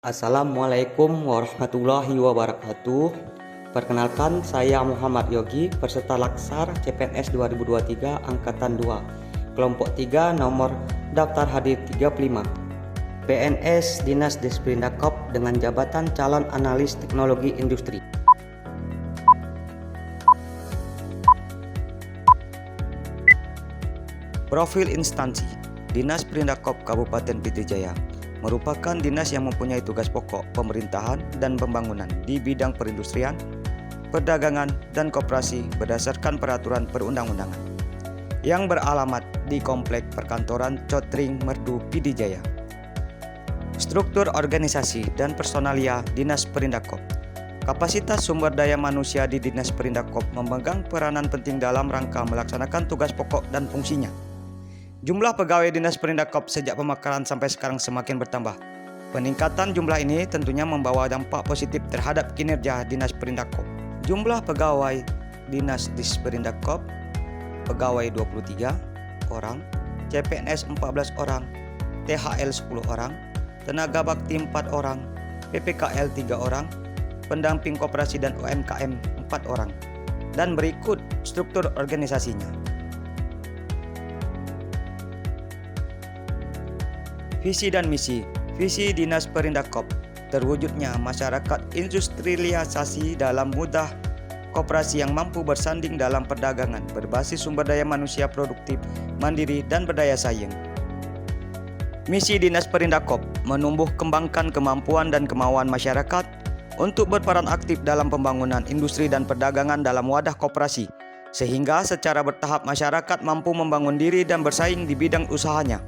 Assalamualaikum warahmatullahi wabarakatuh. Perkenalkan, saya Muhammad Yogi, peserta Laksar CPNS 2023 Angkatan 2, Kelompok 3 nomor daftar hadir 35. PNS Dinas Disperindak dengan jabatan calon analis teknologi industri. Profil instansi Dinas Perindakop Kabupaten Pidijaya merupakan dinas yang mempunyai tugas pokok pemerintahan dan pembangunan di bidang perindustrian, perdagangan, dan koperasi berdasarkan peraturan perundang-undangan yang beralamat di Komplek Perkantoran Cotring Merdu Pidijaya. Struktur organisasi dan personalia Dinas Perindakop. Kapasitas sumber daya manusia di Dinas Perindakop memegang peranan penting dalam rangka melaksanakan tugas pokok dan fungsinya. Jumlah pegawai Dinas Perindakop sejak pemekaran sampai sekarang semakin bertambah. Peningkatan jumlah ini tentunya membawa dampak positif terhadap kinerja Dinas Perindakop. Jumlah pegawai Dinas Disperindak, pegawai 23 orang, CPNS 14 orang, THL 10 orang, tenaga bakti 4 orang, PPKL 3 orang, pendamping koperasi dan UMKM 4 orang. Dan berikut struktur organisasinya. Visi dan misi. Visi Dinas Perindakop terwujudnya masyarakat industrialisasi dalam mudah koperasi yang mampu bersanding dalam perdagangan berbasis sumber daya manusia produktif, mandiri, dan berdaya saing. Misi Dinas Perindakop menumbuh kembangkan kemampuan dan kemauan masyarakat untuk berperan aktif dalam pembangunan industri dan perdagangan dalam wadah koperasi, sehingga secara bertahap masyarakat mampu membangun diri dan bersaing di bidang usahanya.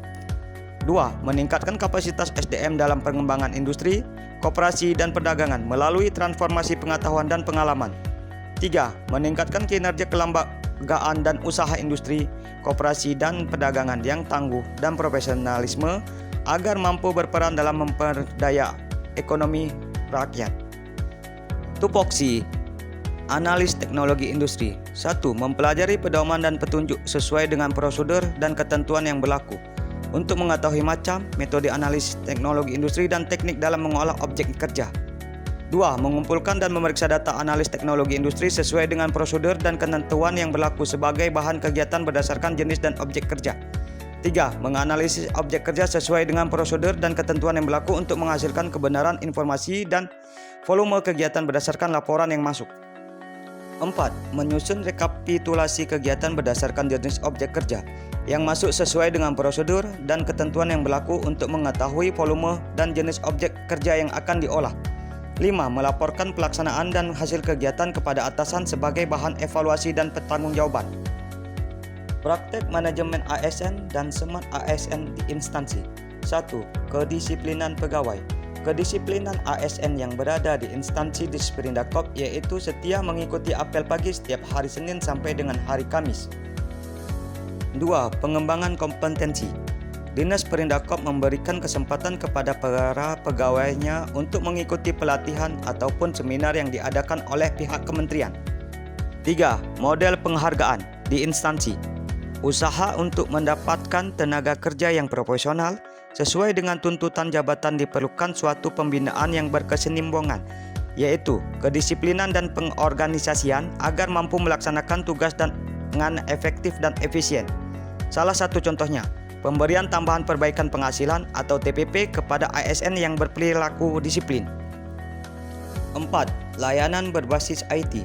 2. Meningkatkan kapasitas SDM dalam pengembangan industri, koperasi, dan perdagangan melalui transformasi pengetahuan dan pengalaman. 3. Meningkatkan kinerja kelembagaan dan usaha industri, koperasi, dan perdagangan yang tangguh dan profesionalisme agar mampu berperan dalam memperdaya ekonomi rakyat. Tupoksi analis teknologi industri. 1. Mempelajari pedoman dan petunjuk sesuai dengan prosedur dan ketentuan yang berlaku untuk mengetahui macam, metode analis teknologi industri dan teknik dalam mengolah objek kerja. 2. Mengumpulkan dan memeriksa data analis teknologi industri sesuai dengan prosedur dan ketentuan yang berlaku sebagai bahan kegiatan berdasarkan jenis dan objek kerja. 3. Menganalisis objek kerja sesuai dengan prosedur dan ketentuan yang berlaku untuk menghasilkan kebenaran informasi dan volume kegiatan berdasarkan laporan yang masuk. 4. Menyusun rekapitulasi kegiatan berdasarkan jenis objek kerja yang masuk sesuai dengan prosedur dan ketentuan yang berlaku untuk mengetahui volume dan jenis objek kerja yang akan diolah. 5. Melaporkan pelaksanaan dan hasil kegiatan kepada atasan sebagai bahan evaluasi dan pertanggungjawaban. Praktek manajemen ASN dan semat ASN di instansi. 1. Kedisiplinan pegawai. Kedisiplinan ASN yang berada di instansi Disperindak yaitu setia mengikuti apel pagi setiap hari Senin sampai dengan hari Kamis. 2. Pengembangan kompetensi. Dinas Perindakop memberikan kesempatan kepada para pegawainya untuk mengikuti pelatihan ataupun seminar yang diadakan oleh pihak kementerian. 3. Model penghargaan di instansi. Usaha untuk mendapatkan tenaga kerja yang profesional sesuai dengan tuntutan jabatan diperlukan suatu pembinaan yang berkesinambungan, yaitu kedisiplinan dan pengorganisasian agar mampu melaksanakan tugas dengan efektif dan efisien. Salah satu contohnya, pemberian tambahan perbaikan penghasilan atau TPP kepada ASN yang berperilaku disiplin. 4. Layanan berbasis IT.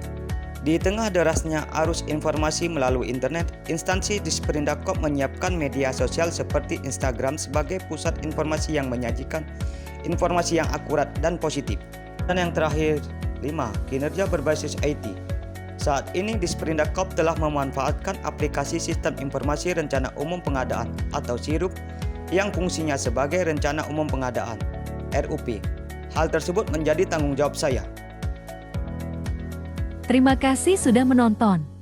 Di tengah derasnya arus informasi melalui internet, instansi Disperindak menyiapkan media sosial seperti Instagram sebagai pusat informasi yang menyajikan informasi yang akurat dan positif. Dan yang terakhir, 5. Kinerja berbasis IT. Saat ini Disperindak telah memanfaatkan aplikasi Sistem Informasi Rencana Umum Pengadaan atau SIRUP yang fungsinya sebagai Rencana Umum Pengadaan (RUP). Hal tersebut menjadi tanggung jawab saya. Terima kasih sudah menonton.